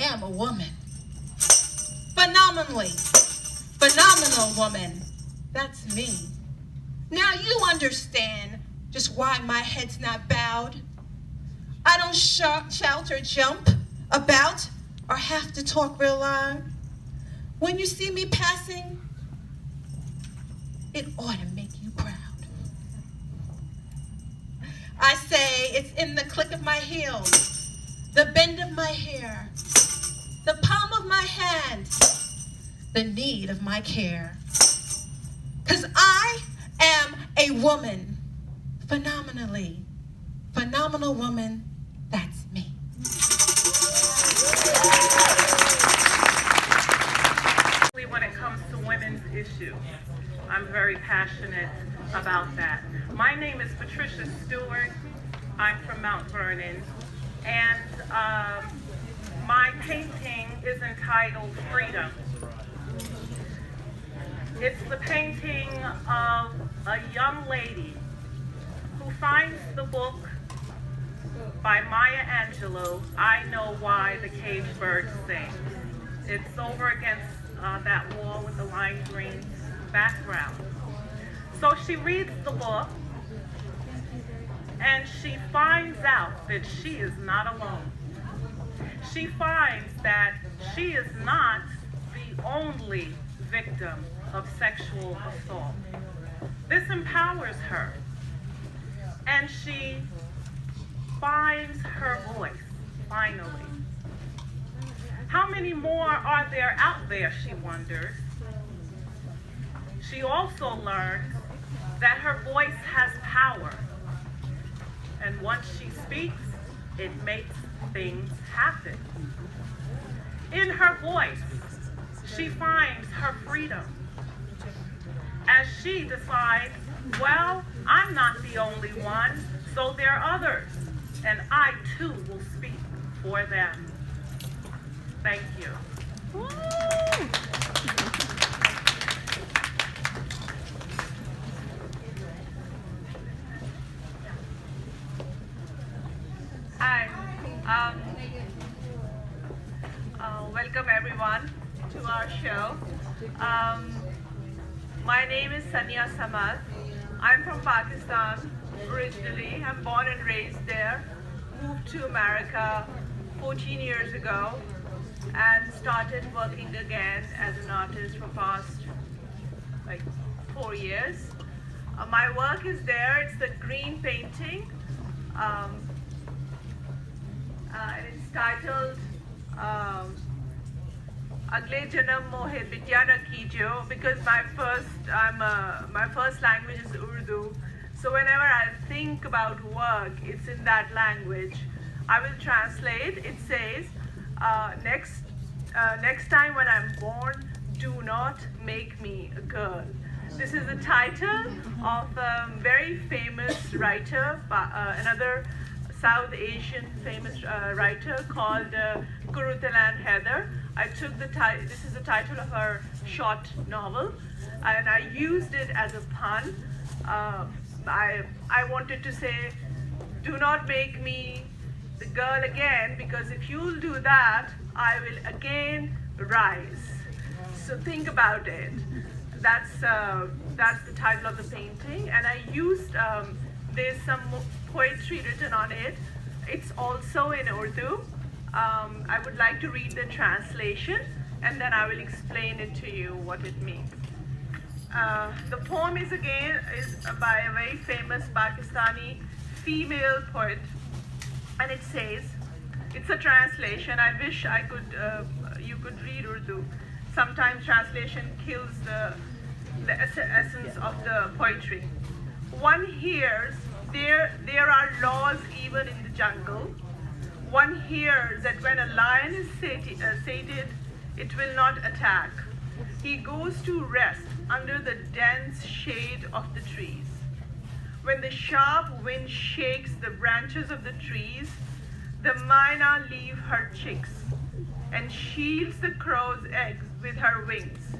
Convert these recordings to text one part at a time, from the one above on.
am a woman. Phenomenally. Phenomenal woman. That's me. Now you understand just why my head's not bowed. I don't shout or jump about or have to talk real loud. When you see me passing, it ought to make you proud. I say it's in the click of my heels, the bend of my hair, the palm of my hand, the need of my care. 'Cause I am a woman, phenomenally, phenomenal woman, that's me. When it comes to women's issues, I'm very passionate about that. My name is Patricia Stewart. I'm from Mount Vernon, and my painting is entitled Freedom. It's the painting of a young lady who finds the book by Maya Angelou, I Know Why the Caged Bird Sings. It's over against that wall with the lime green background. So she reads the book and she finds out that she is not alone. She finds that she is not the only victim of sexual assault. This empowers her, and she finds her voice, finally. How many more are there out there, she wonders. She also learns that her voice has power, and once she speaks, it makes things happen. In her voice, she finds her freedom as she decides, well, I'm not the only one, so there are others, and I too will speak for them. Thank you. Woo! Hi, welcome everyone to our show. My name is Sania Samad. I'm from Pakistan originally. I'm born and raised there. Moved to America 14 years ago and started working again as an artist for past 4 years. My work is there. It's the green painting. It's titled Agle Janam Mohe Bitya Na Kijo, because my first language is Urdu. So whenever I think about work, it's in that language. I will translate. It says, next time when I'm born, do not make me a girl. This is the title of a very famous writer, another South Asian famous writer called Kurutelan Heather. I took the title. This is the title of her short novel, and I used it as a pun. I wanted to say, do not make me the girl again, because if you'll do that, I will again rise. So think about it. That's the title of the painting, and I used there's some poetry written on it. It's also in Urdu. I would like to read the translation, and then I will explain it to you what it means. The poem is by a very famous Pakistani female poet, and it says, it's a translation. I wish you could read Urdu. Sometimes translation kills the essence of the poetry. One hears there are laws even in the jungle. One hears that when a lion is sated, it will not attack. He goes to rest under the dense shade of the trees. When the sharp wind shakes the branches of the trees, the myna leaves her chicks and shields the crow's eggs with her wings.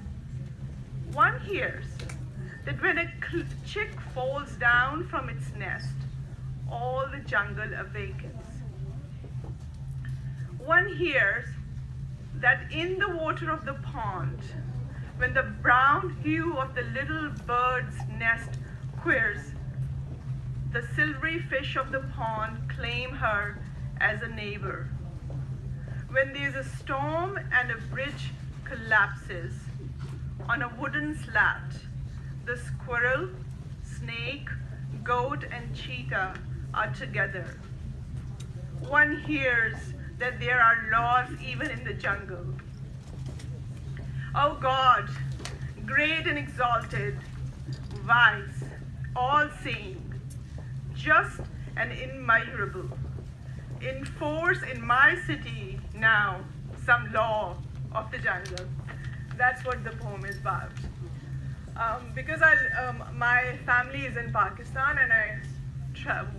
One hears that when a chick falls down from its nest, all the jungle awakens. One hears that in the water of the pond, when the brown hue of the little bird's nest queers, the silvery fish of the pond claim her as a neighbor. When there's a storm and a bridge collapses on a wooden slat, the squirrel, snake, goat, and cheetah are together. One hears that there are laws even in the jungle. O God, great and exalted, wise, all-seeing, just and immeasurable, enforce in my city now some law of the jungle. That's what the poem is about. Because my family is in Pakistan and I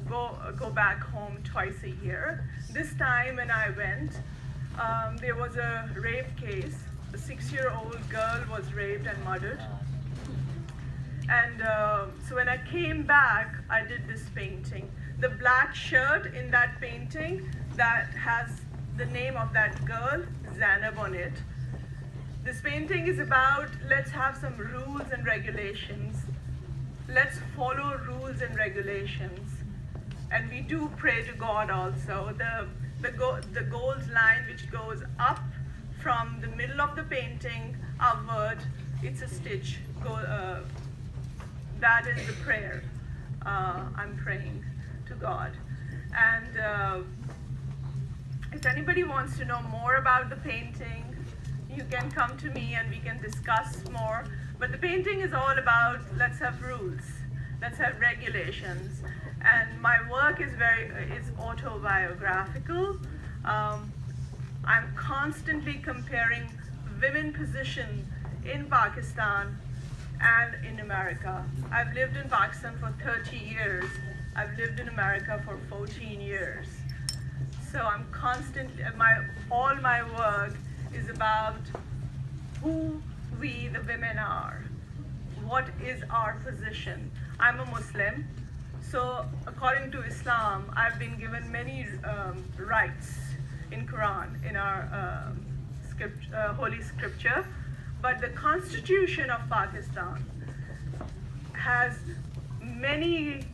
go back home twice a year. This time when I went, there was a rape case. A 6-year-old girl was raped and murdered. And so when I came back, I did this painting. The black shirt in that painting that has the name of that girl, Zainab, on it. This painting is about, let's have some rules and regulations. Let's follow rules and regulations. And we do pray to God also. The gold line which goes up from the middle of the painting upward, it's a stitch. That is the prayer. I'm praying to God. And if anybody wants to know more about the painting, you can come to me and we can discuss more. But the painting is all about, let's have rules, let's have regulations. And my work is autobiographical. I'm constantly comparing women position in Pakistan and in America. I've lived in Pakistan for 30 years. I've lived in America for 14 years. So I'm constantly, all my work is about who we, the women, are. What is our position? I'm a Muslim, so according to Islam, I've been given many rights in Quran, in our holy scripture. But the Constitution of Pakistan has many,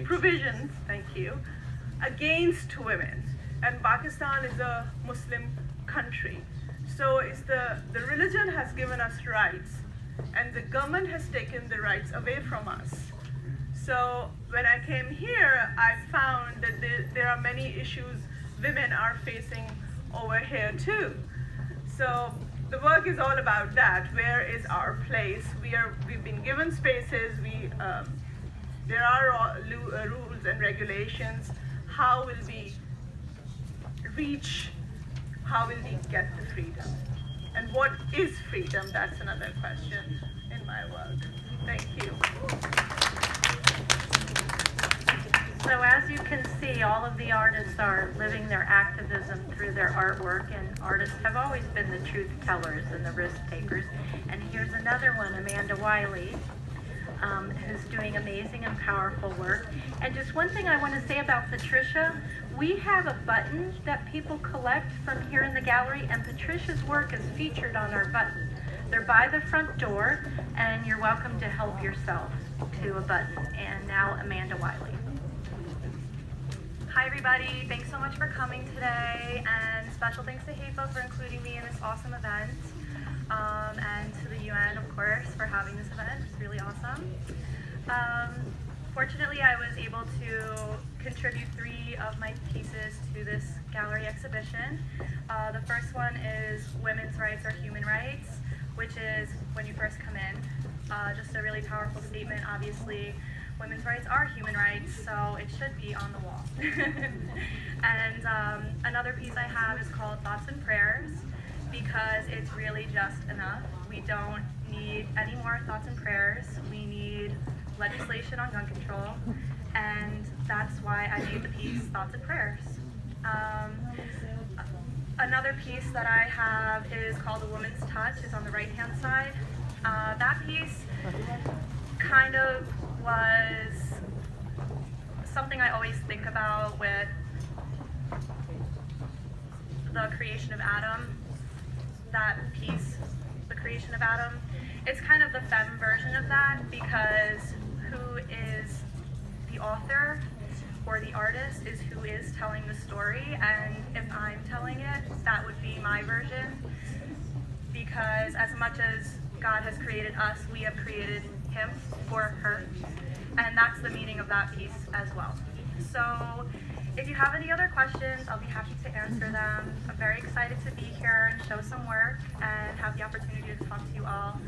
provisions, thank you, against women. And Pakistan is a Muslim country. So it's the religion has given us rights, and the government has taken the rights away from us. So when I came here, I found that there are many issues women are facing over here too. So the work is all about that. Where is our place? We've been given spaces. There are rules and regulations. How will we reach? How will we get the freedom? And what is freedom? That's another question in my work. Thank you. So as you can see, all of the artists are living their activism through their artwork, and artists have always been the truth tellers and the risk takers. And here's another one, Amanda Wiley, who's doing amazing and powerful work. And just one thing I want to say about Patricia, we have a button that people collect from here in the gallery, and Patricia's work is featured on our button. They're by the front door, and you're welcome to help yourself to a button. And now Amanda Wiley. Hi everybody, thanks so much for coming today, and special thanks to HAFA for including me in this awesome event, and to the UN, of course, for having this event. It's really awesome. Fortunately, I was able to contribute 3 of my pieces to this gallery exhibition. The first one is Women's Rights are Human Rights, which is when you first come in. Just a really powerful statement, obviously. Women's rights are human rights, so it should be on the wall. And another piece I have is called Thoughts and Prayers, because it's really just enough. We don't need any more thoughts and prayers. We need legislation on gun control, and that's why I made the piece Thoughts and Prayers. Another piece that I have is called A Woman's Touch. It's on the right-hand side. That piece kind of was something I always think about with the creation of Adam, that piece, the creation of Adam. It's kind of the femme version of that, because who is the author or the artist is who is telling the story, and if I'm telling it, that would be my version, because as much as God has created us, we have created him or her, and that's the meaning of that piece as well. So if you have any other questions, I'll be happy to answer them. I'm very excited to be here and show some work and have the opportunity to talk to you all.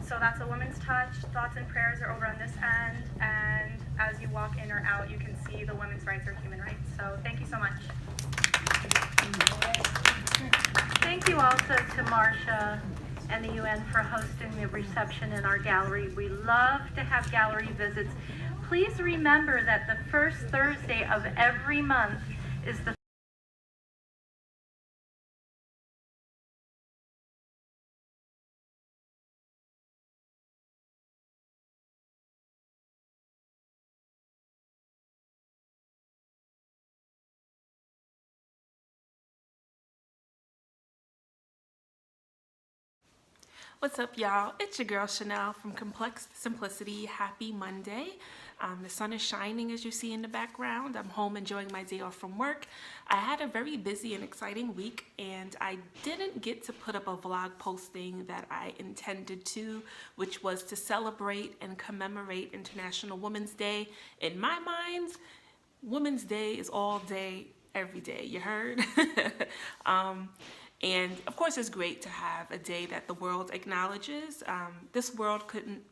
So that's a woman's touch. Thoughts and prayers are over on this end, and as you walk in or out, you can see the women's rights are human rights. So thank you so much. Thank you also to Marsha and the UN for hosting the reception in our gallery. We love to have gallery visits. Please remember that the first Thursday of every month is the What's up, y'all? It's your girl Chanel from Complex Simplicity. Happy Monday. The sun is shining, as you see in the background. I'm home enjoying my day off from work. I had a very busy and exciting week, and I didn't get to put up a vlog posting that I intended to, which was to celebrate and commemorate International Women's Day. In my mind, Women's Day is all day, every day. You heard? And of course, it's great to have a day that the world acknowledges. This world couldn't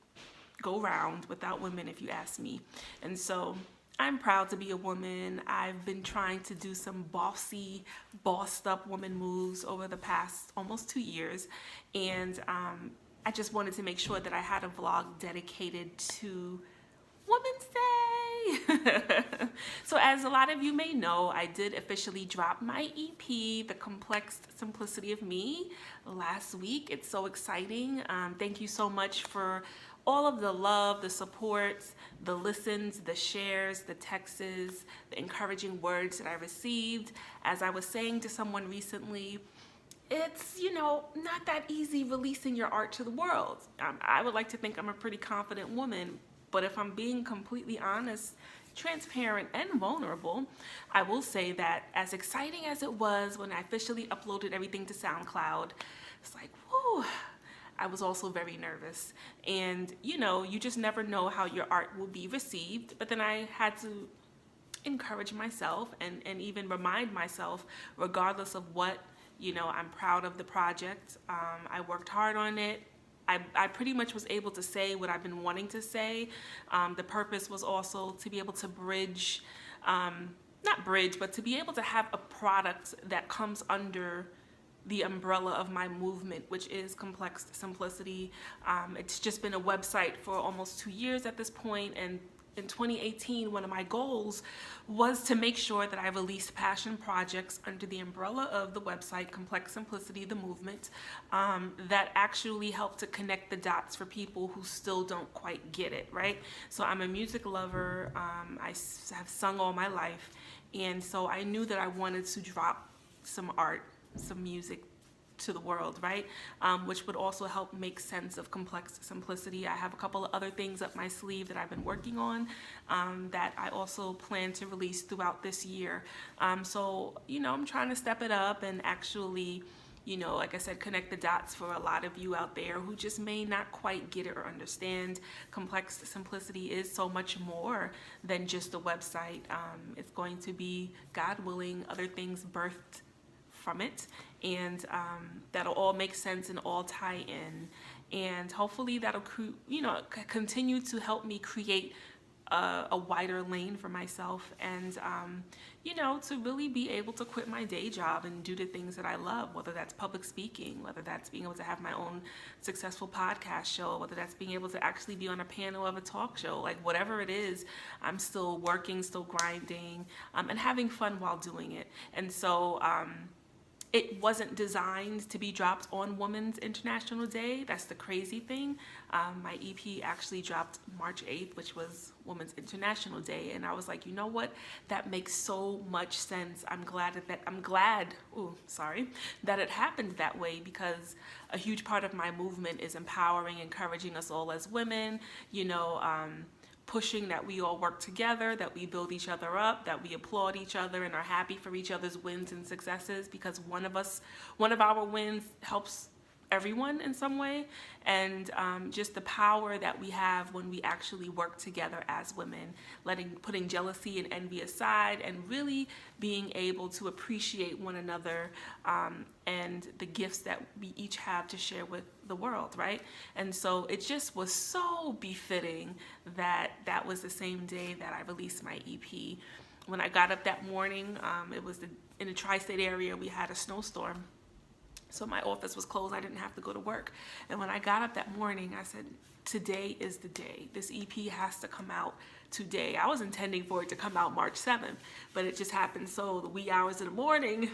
go round without women, if you ask me. And so I'm proud to be a woman. I've been trying to do some bossy, bossed up woman moves over the past almost 2 years. And I just wanted to make sure that I had a vlog dedicated to Women's Day. So as a lot of you may know, I did officially drop my EP, The Complex Simplicity of Me, last week. It's so exciting. Thank you so much for all of the love, the support, the listens, the shares, the texts, the encouraging words that I received. As I was saying to someone recently, it's, not that easy releasing your art to the world. I would like to think I'm a pretty confident woman, but if I'm being completely honest, transparent, and vulnerable, I will say that as exciting as it was when I officially uploaded everything to SoundCloud, it's like, whew, I was also very nervous. And, you just never know how your art will be received. But then I had to encourage myself and even remind myself, regardless of what, I'm proud of the project. I worked hard on it. I pretty much was able to say what I've been wanting to say. The purpose was also to be able to bridge, not bridge, but to be able to have a product that comes under the umbrella of my movement, which is Complex Simplicity. It's just been a website for almost 2 years at this point, and in 2018, one of my goals was to make sure that I released passion projects under the umbrella of the website Complex Simplicity, the movement, that actually help to connect the dots for people who still don't quite get it, right? So I'm a music lover. I have sung all my life, and so I knew that I wanted to drop some art, some music to the world, right? Which would also help make sense of Complex Simplicity. I have a couple of other things up my sleeve that I've been working on that I also plan to release throughout this year. So, I'm trying to step it up and actually, like I said, connect the dots for a lot of you out there who just may not quite get it or understand. Complex Simplicity is so much more than just a website. It's going to be, God willing, other things birthed from it, and that'll all make sense and all tie in, and hopefully that'll continue to help me create a wider lane for myself, and to really be able to quit my day job and do the things that I love, whether that's public speaking, whether that's being able to have my own successful podcast show, whether that's being able to actually be on a panel of a talk show, like whatever it is, I'm still working, still grinding, and having fun while doing it. And so it wasn't designed to be dropped on Women's International Day. That's the crazy thing. My EP actually dropped March 8th, which was Women's International Day, and I was like, you know what? That makes so much sense. I'm glad that it happened that way, because a huge part of my movement is empowering, encouraging us all as women, pushing that we all work together, that we build each other up, that we applaud each other and are happy for each other's wins and successes, because one of our wins helps everyone in some way. And just the power that we have when we actually work together as women, putting jealousy and envy aside, and really being able to appreciate one another and the gifts that we each have to share with the world, right? And so it just was so befitting that that was the same day that I released my EP. When I got up that morning, it was in the tri-state area, we had a snowstorm. So my office was closed. I didn't have to go to work. And when I got up that morning, I said, today is the day. This EP has to come out today. I was intending for it to come out March 7th, but it just happened so the wee hours of the morning,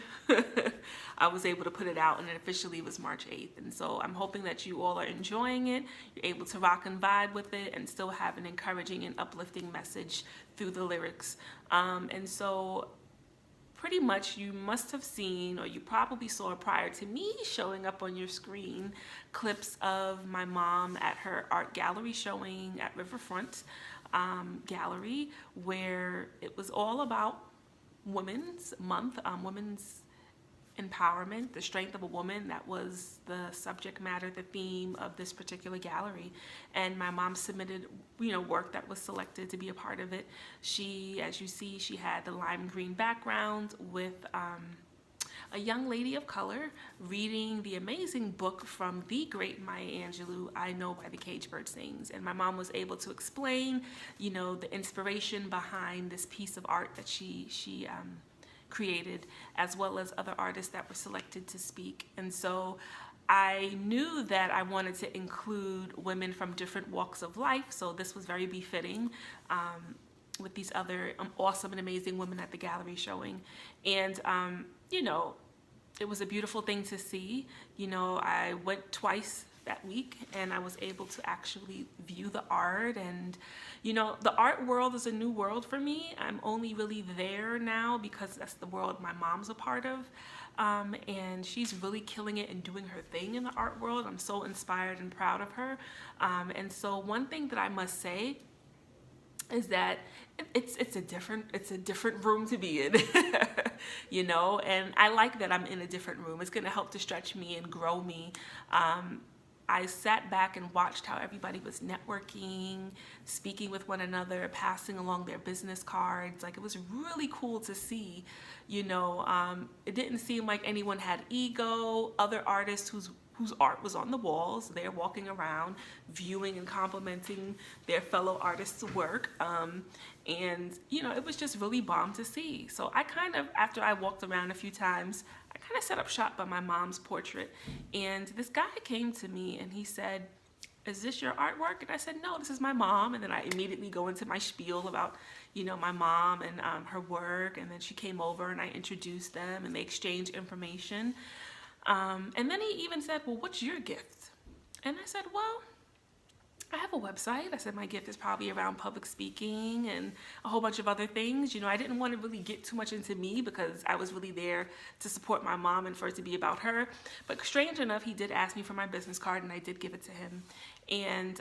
I was able to put it out, and it officially was March 8th. And so I'm hoping that you all are enjoying it. You're able to rock and vibe with it and still have an encouraging and uplifting message through the lyrics. And so pretty much you must have seen, or you probably saw prior to me showing up on your screen, clips of my mom at her art gallery showing at Riverfront Gallery, where it was all about Women's Month, women's empowerment, the strength of a woman. That was the subject matter, the theme of this particular gallery. And my mom submitted, work that was selected to be a part of it. She, as you see, she had the lime green background with a young lady of color reading the amazing book from the great Maya Angelou, I Know by the Cage Bird Sings. And my mom was able to explain, the inspiration behind this piece of art that she created, as well as other artists that were selected to speak. And so I knew that I wanted to include women from different walks of life, so this was very befitting with these other awesome and amazing women at the gallery showing. And it was a beautiful thing to see. I went twice that week, and I was able to actually view the art. And the art world is a new world for me. I'm only really there now because that's the world my mom's a part of, and she's really killing it and doing her thing in the art world. I'm so inspired and proud of her. And so one thing that I must say is that it's a different room to be in. And I like that I'm in a different room. It's going to help to stretch me and grow me. I sat back and watched how everybody was networking, speaking with one another, passing along their business cards. Like, it was really cool to see. It didn't seem like anyone had ego. Other artists whose art was on the walls, they're walking around viewing and complimenting their fellow artists' work. And it was just really bomb to see. So I after I walked around a few times, I kind of set up shop by my mom's portrait. And this guy came to me and he said, "Is this your artwork?" And I said, "No, this is my mom." And then I immediately go into my spiel about, my mom and her work. And then she came over and I introduced them and they exchanged information. And then he even said, "Well, what's your gift?" And I said, "Well, I have a website." I said, "My gift is probably around public speaking and a whole bunch of other things." I didn't want to really get too much into me because I was really there to support my mom and for it to be about her. But strange enough, he did ask me for my business card and I did give it to him. And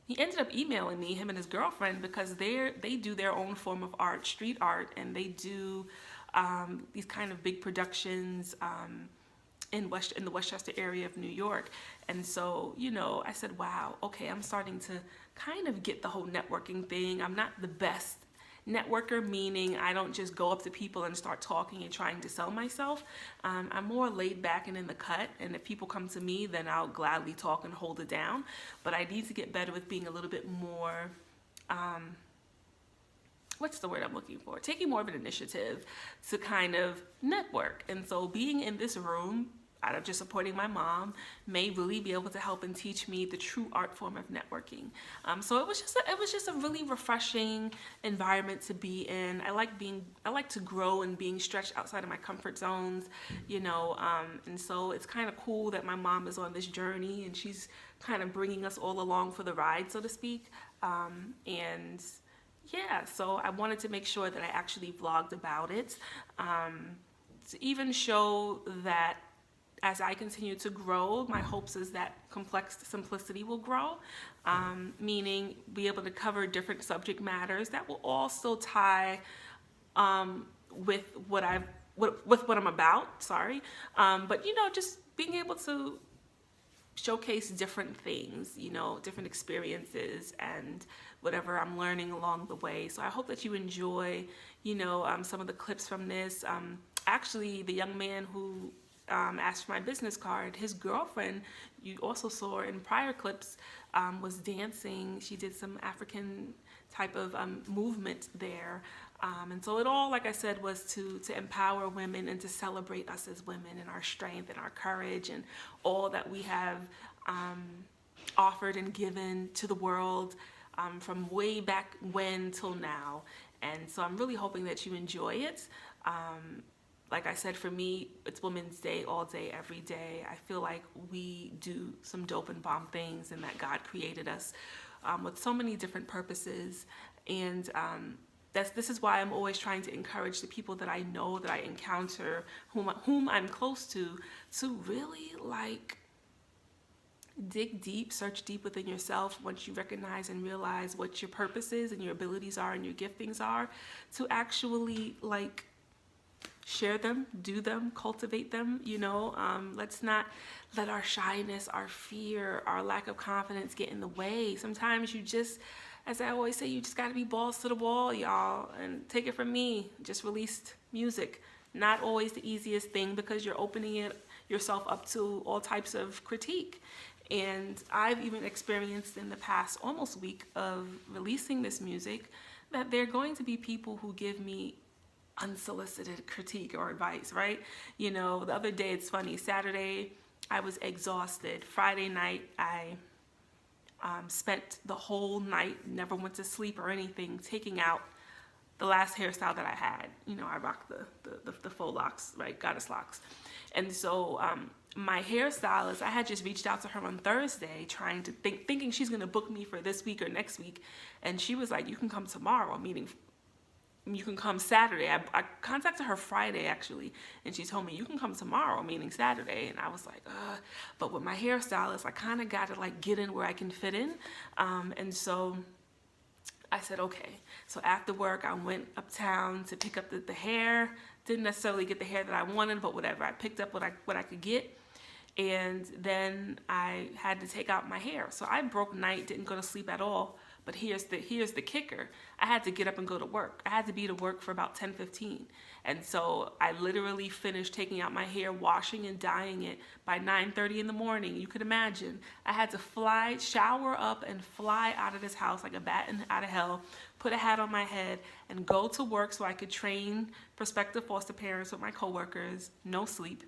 he ended up emailing me, him and his girlfriend, because they do their own form of art, street art, and they do these kind of big productions in the Westchester area of New York. And so, I said, wow, okay, I'm starting to kind of get the whole networking thing. I'm not the best networker, meaning I don't just go up to people and start talking and trying to sell myself. I'm more laid back and in the cut, and if people come to me, then I'll gladly talk and hold it down. But I need to get better with being a little bit more what's the word I'm looking for? Taking more of an initiative to kind of network. And so being in this room, out of just supporting my mom, may really be able to help and teach me the true art form of networking. So it was just a really refreshing environment to be in. I like to grow and being stretched outside of my comfort zones, and so it's kind of cool that my mom is on this journey and she's kind of bringing us all along for the ride, so to speak. And yeah, so I wanted to make sure that I actually vlogged about it, to even show that as I continue to grow, my hopes is that complex simplicity will grow, meaning be able to cover different subject matters that will all still tie with what I'm about. Sorry, but just being able to showcase different things, different experiences and whatever I'm learning along the way. So I hope that you enjoy, some of the clips from this. Actually, the young man who asked for my business card, his girlfriend, you also saw in prior clips, was dancing. She did some African type of movement there. And so it all, like I said, was to empower women and to celebrate us as women and our strength and our courage and all that we have offered and given to the world from way back when till now. And so I'm really hoping that you enjoy it. Like I said, for me, it's Women's Day all day, every day. I feel like we do some dope and bomb things and that God created us with so many different purposes. And this is why I'm always trying to encourage the people that I know, that I encounter, whom I'm close to really dig deep, search deep within yourself once you recognize and realize what your purpose is and your abilities are and your giftings are, to actually share them, do them, cultivate them, let's not let our shyness, our fear, our lack of confidence get in the way. Sometimes you just, as I always say, you just got to be balls to the wall, y'all. And take it from me, just released music. Not always the easiest thing because you're opening yourself up to all types of critique. And I've even experienced in the past almost week of releasing this music that there are going to be people who give me unsolicited critique or advice, right? The other day, it's funny, Saturday I was exhausted. Friday night I spent the whole night, never went to sleep or anything, taking out the last hairstyle that I had. I rock the faux locks, right? Goddess locks. And so my hairstylist, I had just reached out to her on Thursday thinking she's gonna book me for this week or next week, and she was like, you can come tomorrow, meaning you can come Saturday. I contacted her Friday actually, and she told me you can come tomorrow, meaning Saturday. And I was like, but with my hairstylist, I kind of got to get in where I can fit in. And so I said, okay. So after work, I went uptown to pick up the hair. Didn't necessarily get the hair that I wanted, but whatever. I picked up what I could get. And then I had to take out my hair. So I broke night, didn't go to sleep at all. But here's the kicker. I had to get up and go to work. I had to be to work for about 10:15. And so I literally finished taking out my hair, washing and dyeing it by 9:30 in the morning. You could imagine. I had to shower up and fly out of this house like a bat out of hell, put a hat on my head and go to work so I could train prospective foster parents with my coworkers, no sleep.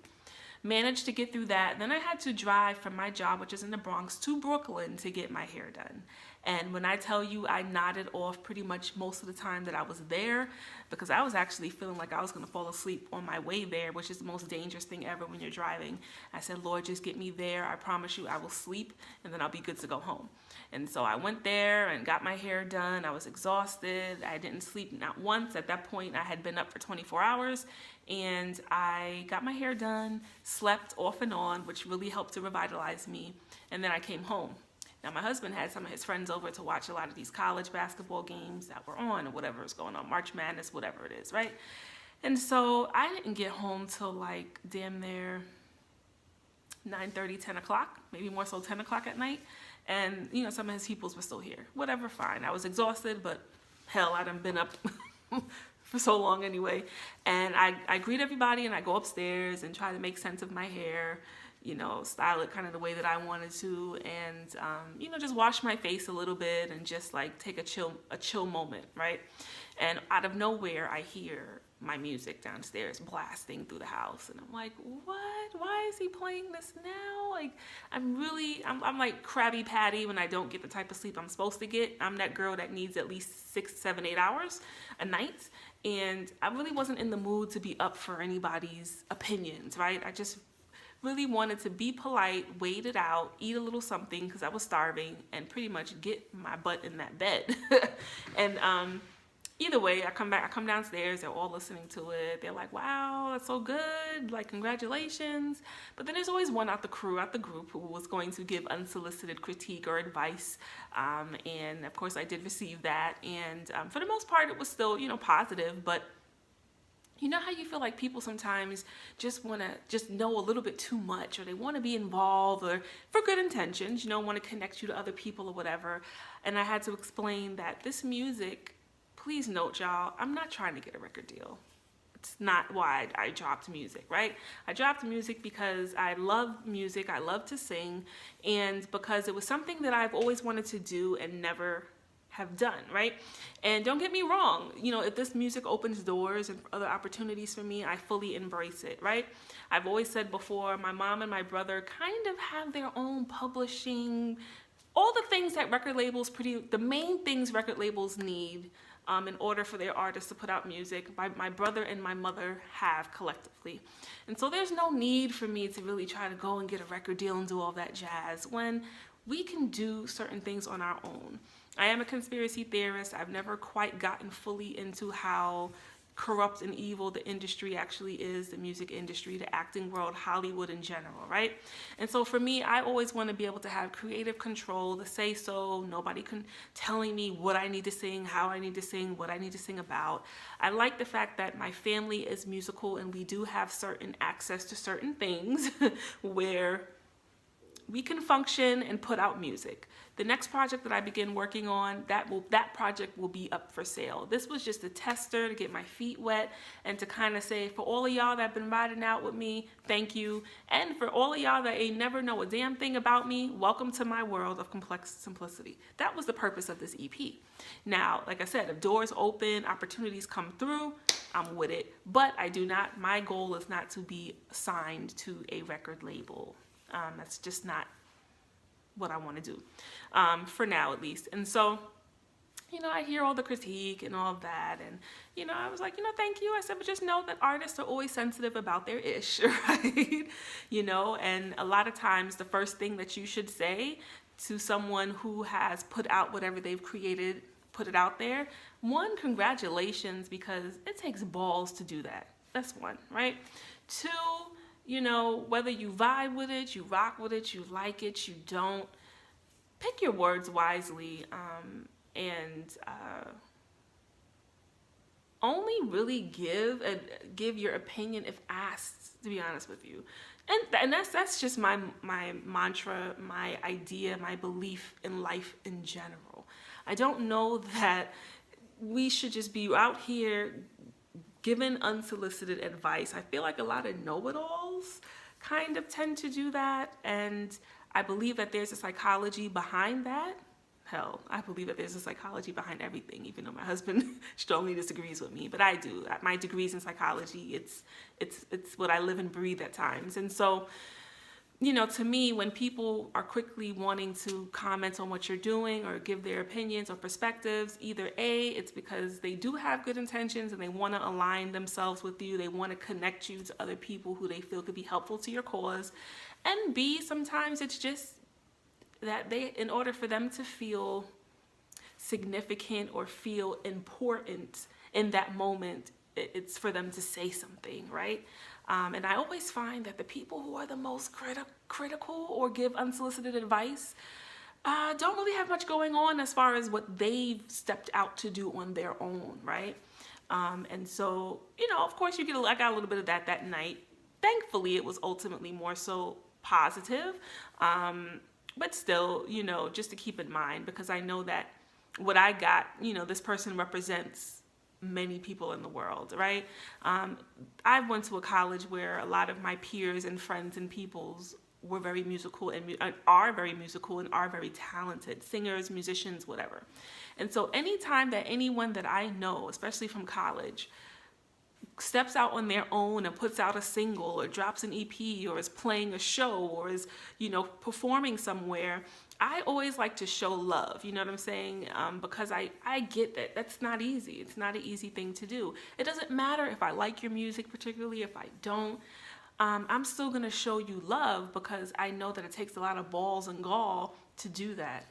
Managed to get through that. Then I had to drive from my job, which is in the Bronx, to Brooklyn to get my hair done. And when I tell you I nodded off pretty much most of the time that I was there, because I was actually feeling like I was gonna fall asleep on my way there, which is the most dangerous thing ever when you're driving. I said, Lord, just get me there. I promise you I will sleep and then I'll be good to go home. And so I went there and got my hair done. I was exhausted. I didn't sleep not once. At that point, I had been up for 24 hours. And I got my hair done, slept off and on, which really helped to revitalize me. And then I came home. Now, my husband had some of his friends over to watch a lot of these college basketball games that were on or whatever was going on, March Madness, whatever it is, right? And so I didn't get home till damn near 9:30, 10 o'clock, maybe more so 10 o'clock at night. And, some of his peoples were still here. Whatever, fine. I was exhausted, but hell, I done been up for so long anyway. And I greet everybody and I go upstairs and try to make sense of my hair, style it kind of the way that I wanted to, and just wash my face a little bit and just take a chill moment, right? And out of nowhere I hear my music downstairs blasting through the house, and I'm like, what? Why is he playing this now? Like, I'm like Krabby Patty when I don't get the type of sleep I'm supposed to get. I'm that girl that needs at least 6, 7, 8 hours a night, and I really wasn't in the mood to be up for anybody's opinions, right? I just really wanted to be polite, wait it out, eat a little something because I was starving, and pretty much get my butt in that bed. And either way, I come downstairs, they're all listening to it. They're like, wow, that's so good, like, congratulations. But then there's always one out the group who was going to give unsolicited critique or advice. And of course I did receive that. And for the most part, it was still, positive, but you know how you feel like people sometimes just want to just know a little bit too much, or they want to be involved, or for good intentions, want to connect you to other people or whatever. And I had to explain that this music, please note, y'all, I'm not trying to get a record deal. It's not why I dropped music, right? I dropped music because I love music, I love to sing, and because it was something that I've always wanted to do and never have done, right? And don't get me wrong, if this music opens doors and other opportunities for me, I fully embrace it, right? I've always said before, my mom and my brother kind of have their own publishing, all the things that the main things record labels need in order for their artists to put out music, my brother and my mother have collectively. And so there's no need for me to really try to go and get a record deal and do all that jazz when we can do certain things on our own. I am a conspiracy theorist. I've never quite gotten fully into how corrupt and evil the industry actually is, the music industry, the acting world, Hollywood in general, right? And so for me, I always want to be able to have creative control, to say so, nobody telling me what I need to sing, how I need to sing, what I need to sing about. I like the fact that my family is musical and we do have certain access to certain things where we can function and put out music. The next project that I begin working on, that project will be up for sale. This was just a tester to get my feet wet and to kind of say, for all of y'all that have been riding out with me, thank you. And for all of y'all that ain't never know a damn thing about me, welcome to my world of complex simplicity. That was the purpose of this EP. Now, like I said, if doors open, opportunities come through, I'm with it. But my goal is not to be signed to a record label. That's just not what I want to do, for now at least. And so, I hear all the critique and all of that, and, I was like, thank you. I said, but just know that artists are always sensitive about their ish, right? And a lot of times the first thing that you should say to someone who has put out whatever they've created, put it out there, one, congratulations, because it takes balls to do that. That's one, right? Two, whether you vibe with it, you rock with it, you like it, you don't, pick your words wisely, and only really give your opinion if asked, to be honest with you. And that's just my mantra, my idea, my belief in life in general. I don't know that we should just be out here given unsolicited advice. I feel like a lot of know-it-alls kind of tend to do that, and I believe that there's a psychology behind that. Hell, I believe that there's a psychology behind everything, even though my husband strongly disagrees with me, but I do. My degree's in psychology. It's what I live and breathe at times. And so, to me, when people are quickly wanting to comment on what you're doing or give their opinions or perspectives, either A, it's because they do have good intentions and they want to align themselves with you. They want to connect you to other people who they feel could be helpful to your cause. And B, sometimes it's just that in order for them to feel significant or feel important in that moment, it's for them to say something, right? And I always find that the people who are the most critical or give unsolicited advice don't really have much going on as far as what they've stepped out to do on their own, right? And so, of course, I got a little bit of that night. Thankfully, it was ultimately more so positive, but still, just to keep in mind, because I know that what I got, this person represents many people in the world, right? I went to a college where a lot of my peers and friends and peoples were very musical and are very musical and are very talented singers, musicians, whatever. And so anytime that anyone that I know, especially from college, steps out on their own and puts out a single or drops an EP or is playing a show or is, performing somewhere, I always like to show love, you know what I'm saying? Because I get that that's not easy. It's not an easy thing to do. It doesn't matter if I like your music, particularly if I don't. I'm still gonna show you love because I know that it takes a lot of balls and gall to do that.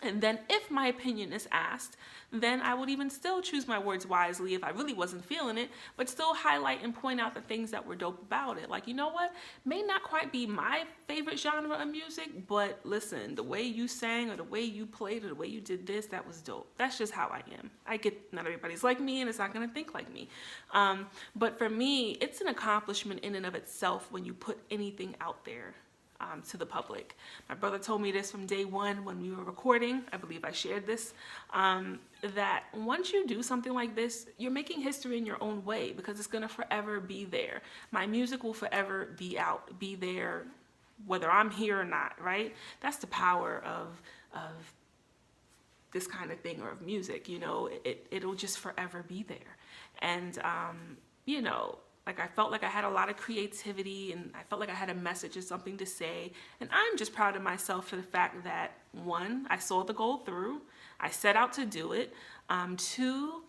And then if my opinion is asked, then I would even still choose my words wisely if I really wasn't feeling it, but still highlight and point out the things that were dope about it. Like, you know what? May not quite be my favorite genre of music, but listen, the way you sang or the way you played or the way you did this, that was dope. That's just how I am. I get not everybody's like me and it's not gonna think like me. But for me, it's an accomplishment in and of itself when you put anything out there. To the public. My brother told me this from day one when we were recording. I believe I shared this, that once you do something like this, you're making history in your own way because it's gonna forever be there. My music will forever be there, whether I'm here or not, right? That's the power of this kind of thing or of music, it'll just forever be there. And, like I felt like I had a lot of creativity and I felt like I had a message or something to say. And I'm just proud of myself for the fact that, one, I saw the goal through. I set out to do it. Two,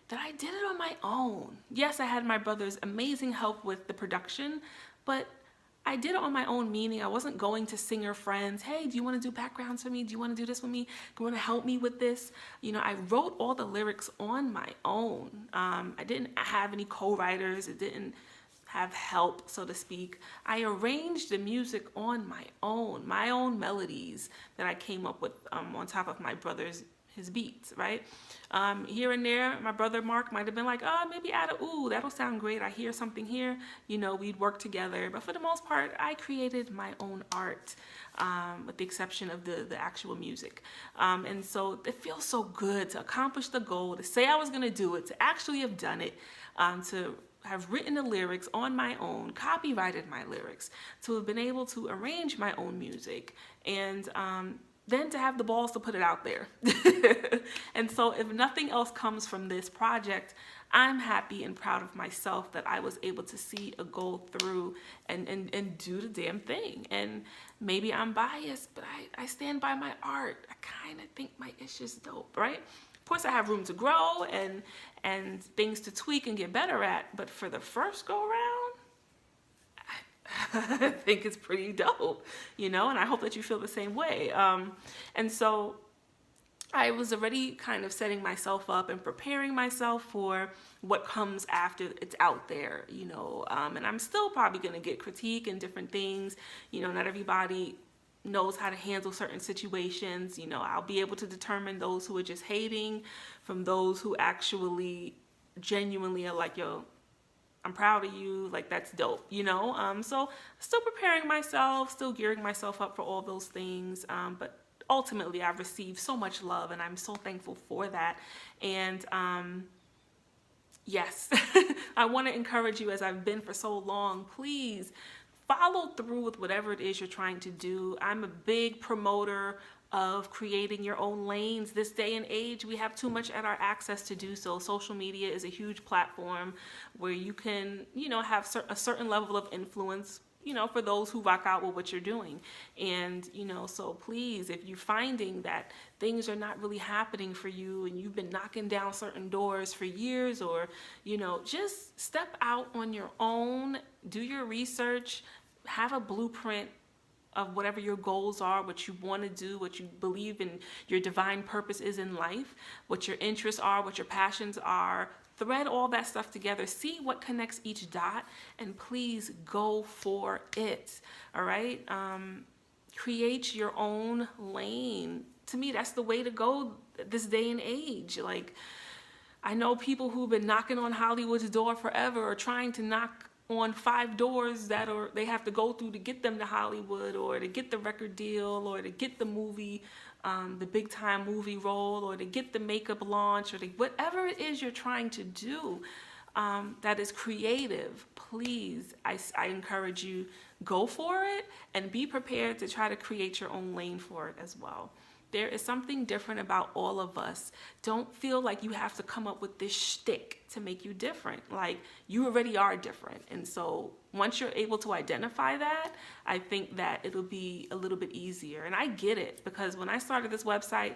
that I did it on my own. Yes, I had my brother's amazing help with the production, but I did it on my own, meaning I wasn't going to singer friends. Hey, do you want to do backgrounds for me? Do you want to do this with me? Do you want to help me with this? I wrote all the lyrics on my own. I didn't have any co-writers. It didn't have help, so to speak. I arranged the music on my own melodies that I came up with on top of my brother's his beats, right? Here and there, my brother Mark might have been like, oh, maybe add a ooh, that'll sound great. I hear something here, we'd work together. But for the most part, I created my own art, with the exception of the actual music. And so it feels so good to accomplish the goal, to say I was gonna do it, to actually have done it, to have written the lyrics on my own, copyrighted my lyrics, to have been able to arrange my own music, and then to have the balls to put it out there. And so if nothing else comes from this project, I'm happy and proud of myself that I was able to see a goal through and do the damn thing. And maybe I'm biased, but I stand by my art. I kind of think my ish is dope, right? Of course, I have room to grow and things to tweak and get better at, but for the first go round, I think it's pretty dope, and I hope that you feel the same way. And so I was already kind of setting myself up and preparing myself for what comes after it's out there, and I'm still probably going to get critique and different things. Not everybody knows how to handle certain situations. I'll be able to determine those who are just hating from those who actually genuinely are like, yo, I'm proud of you, like that's dope, so still preparing myself, still gearing myself up for all those things, but ultimately I've received so much love and I'm so thankful for that. And yes, I want to encourage you, as I've been for so long, please follow through with whatever it is you're trying to do. I'm a big promoter of creating your own lanes. This day and age, we have too much at our access to do so. Social media is a huge platform where you can, have a certain level of influence, for those who rock out with what you're doing. And, so please, if you're finding that things are not really happening for you and you've been knocking down certain doors for years, or, just step out on your own, do your research, have a blueprint of whatever your goals are, what you want to do, what you believe in your divine purpose is in life, what your interests are, what your passions are. Thread all that stuff together, see what connects each dot, and please go for it, all right? Create your own lane. To me, that's the way to go this day and age. Like, I know people who've been knocking on Hollywood's door forever, or trying to knock on 5 doors that they have to go through to get them to Hollywood, or to get the record deal, or to get the movie, the big time movie role, or to get the makeup launch, or whatever it is you're trying to do that is creative. Please, I encourage you, go for it and be prepared to try to create your own lane for it as well. There is something different about all of us. Don't feel like you have to come up with this shtick to make you different. Like, you already are different. And so once you're able to identify that, I think that it'll be a little bit easier. And I get it, because when I started this website,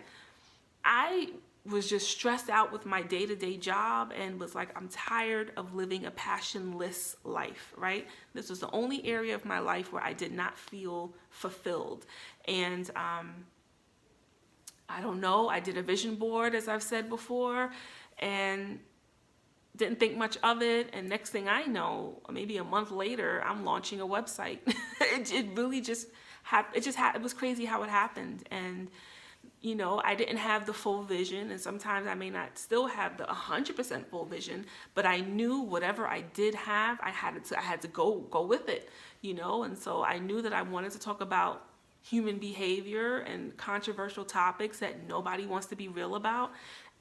I was just stressed out with my day-to-day job and was like, I'm tired of living a passionless life, right? This was the only area of my life where I did not feel fulfilled. And I don't know, I did a vision board, as I've said before, and didn't think much of it. And next thing I know, maybe a month later, I'm launching a website. It really just happened. It was crazy how it happened. And you know, I didn't have the full vision, and sometimes I may not still have the 100% full vision, but I knew whatever I did have, I had to go with it, you know. And so I knew that I wanted to talk about human behavior and controversial topics that nobody wants to be real about,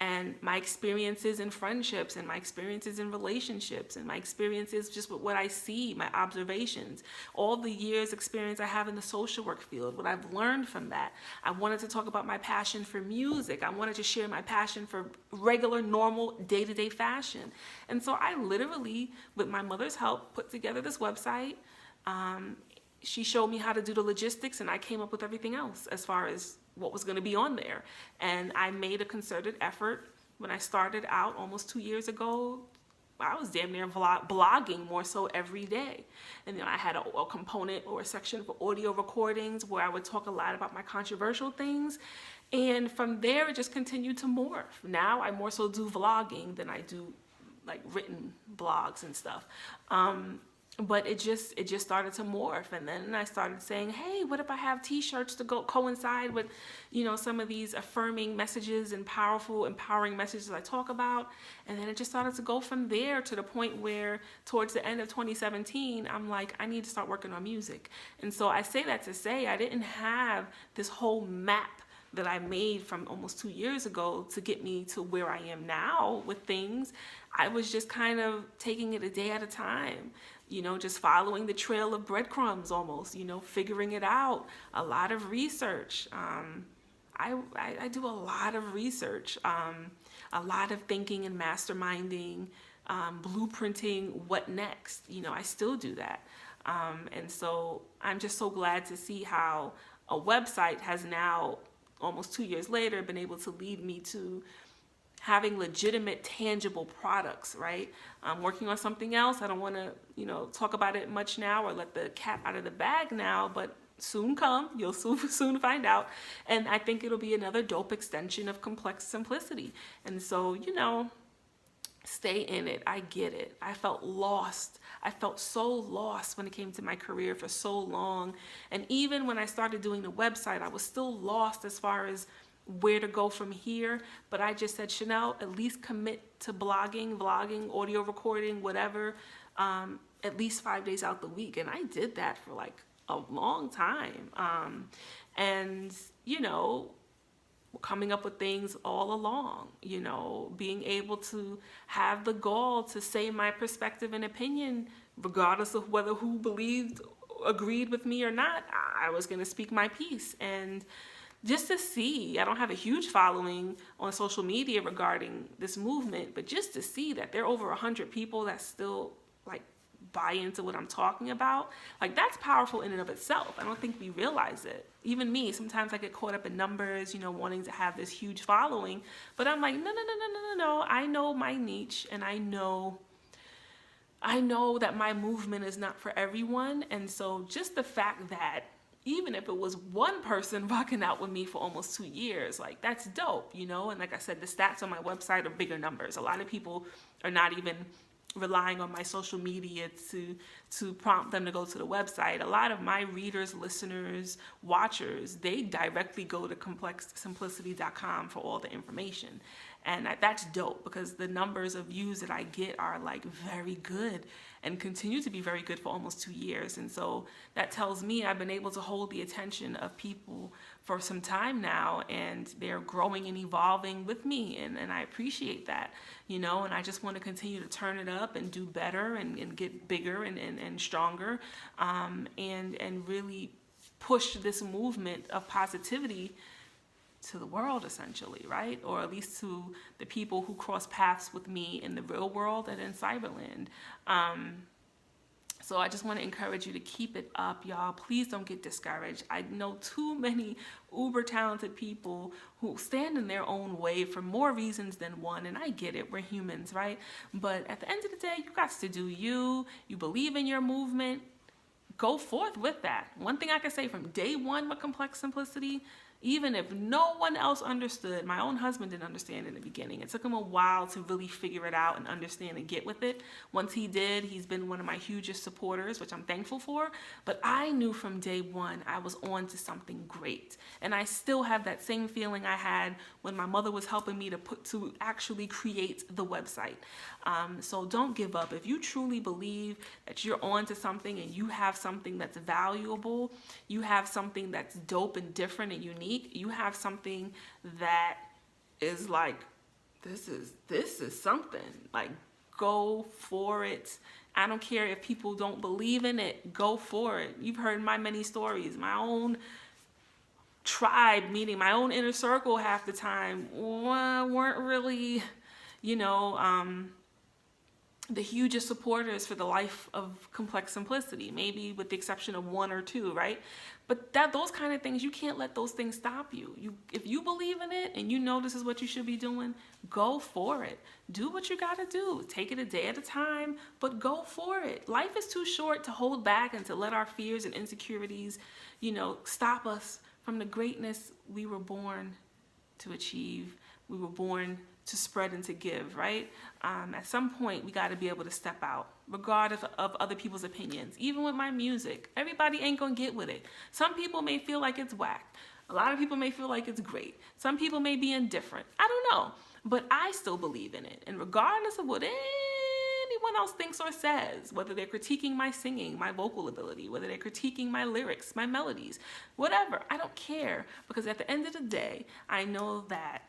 and my experiences in friendships, and my experiences in relationships, and my experiences just with what I see, my observations, all the years experience I have in the social work field, what I've learned from that. I wanted to talk about my passion for music. I wanted to share my passion for regular, normal, day-to-day fashion. And so I literally, with my mother's help, put together this website. She showed me how to do the logistics, and I came up with everything else as far as what was going to be on there. And I made a concerted effort. When I started out almost 2 years ago, I was damn near blogging more so every day. And then I had a component or a section for audio recordings where I would talk a lot about my controversial things. And from there, it just continued to morph. Now I more so do vlogging than I do like written blogs and stuff. But it just started to morph. And then I started saying, hey, what if I have t-shirts to coincide with, you know, some of these affirming messages and powerful, empowering messages I talk about. And then it just started to go from there to the point where towards the end of 2017, I'm like, I need to start working on music. And so I say that to say I didn't have this whole map that I made from almost 2 years ago to get me to where I am now with things. I was just kind of taking it a day at a time, you know, just following the trail of breadcrumbs almost, you know, figuring it out. A lot of research. I do a lot of research, a lot of thinking and masterminding, blueprinting what next. You know, I still do that. And so I'm just so glad to see how a website has now, almost 2 years later, been able to lead me to having legitimate, tangible products, right? I'm working on something else. I don't want to, you know, talk about it much now or let the cat out of the bag now, but soon come. You'll soon find out. And I think it'll be another dope extension of Complex Simplicity. And so, you know, stay in it. I get it. I felt lost. I felt so lost when it came to my career for so long. And even when I started doing the website, I was still lost as far as where to go from here. But I just said, Chanel, at least commit to blogging, vlogging, audio recording, whatever, at least 5 days out the week. And I did that for like a long time. And, you know, coming up with things all along, you know, being able to have the gall to say my perspective and opinion, regardless of whether who agreed with me or not. I was going to speak my piece. And just to see, I don't have a huge following on social media regarding this movement, but just to see that there are over 100 people that still like buy into what I'm talking about, like that's powerful in and of itself. I don't think we realize it. Even me, sometimes I get caught up in numbers, you know, wanting to have this huge following, but I'm like, no. I know my niche, and I know that my movement is not for everyone. And so just the fact that even if it was one person rocking out with me for almost 2 years, like that's dope, you know? And like I said, the stats on my website are bigger numbers. A lot of people are not even relying on my social media to prompt them to go to the website. A lot of my readers, listeners, watchers, they directly go to complexsimplicity.com for all the information. And that's dope, because the numbers of views that I get are like very good and continue to be very good for almost 2 years. And so that tells me I've been able to hold the attention of people for some time now, and they're growing and evolving with me. And I appreciate that, you know, and I just want to continue to turn it up and do better and get bigger and stronger, and really push this movement of positivity to the world, essentially, right? Or at least to the people who cross paths with me in the real world and in Cyberland. So I just want to encourage you to keep it up, y'all. Please don't get discouraged. I know too many uber talented people who stand in their own way for more reasons than one, and I get it, we're humans, right? But at the end of the day, you got to do you. You believe in your movement, go forth with that. One thing I can say from day one with Complex Simplicity, even if no one else understood, my own husband didn't understand in the beginning. It took him a while to really figure it out and understand and get with it. Once he did, he's been one of my hugest supporters, which I'm thankful for. But I knew from day one I was on to something great. And I still have that same feeling I had when my mother was helping me to actually create the website. So don't give up. If you truly believe that you're on to something and you have something that's valuable, you have something that's dope and different and unique, you have something that is like, this is something, like, go for it. I don't care if people don't believe in it, go for it. You've heard my many stories. My own tribe, meaning my own inner circle half the time, weren't really, the hugest supporters for the life of Complex Simplicity, maybe with the exception of one or two, right? But those kind of things, you can't let those things stop you. If you believe in it and you know this is what you should be doing, go for it. Do what you gotta do. Take it a day at a time, but go for it. Life is too short to hold back and to let our fears and insecurities, stop us from the greatness we were born to achieve. We were born to spread and to give, right? At some point, we got to be able to step out, regardless of other people's opinions. Even with my music, everybody ain't gonna get with it. Some people may feel like it's whack. A lot of people may feel like it's great. Some people may be indifferent. I don't know, but I still believe in it. And regardless of what anyone else thinks or says, whether they're critiquing my singing, my vocal ability, whether they're critiquing my lyrics, my melodies, whatever, I don't care. Because at the end of the day, I know that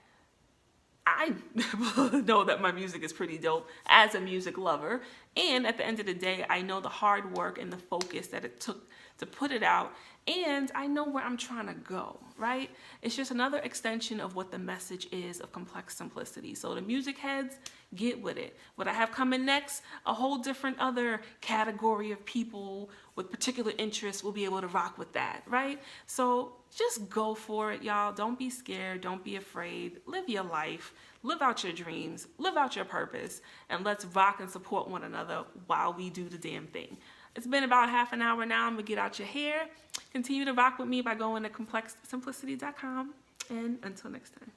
my music is pretty dope as a music lover. And at the end of the day, I know the hard work and the focus that it took to put it out. And I know where I'm trying to go, right? It's just another extension of what the message is of Complex Simplicity. So the music heads, get with it. What I have coming next, a whole different other category of people with particular interests will be able to rock with that, right? So just go for it, y'all. Don't be scared. Don't be afraid. Live your life. Live out your dreams. Live out your purpose. And let's rock and support one another while we do the damn thing. It's been about half an hour now. I'm going to get out your hair. Continue to rock with me by going to complexsimplicity.com. And until next time.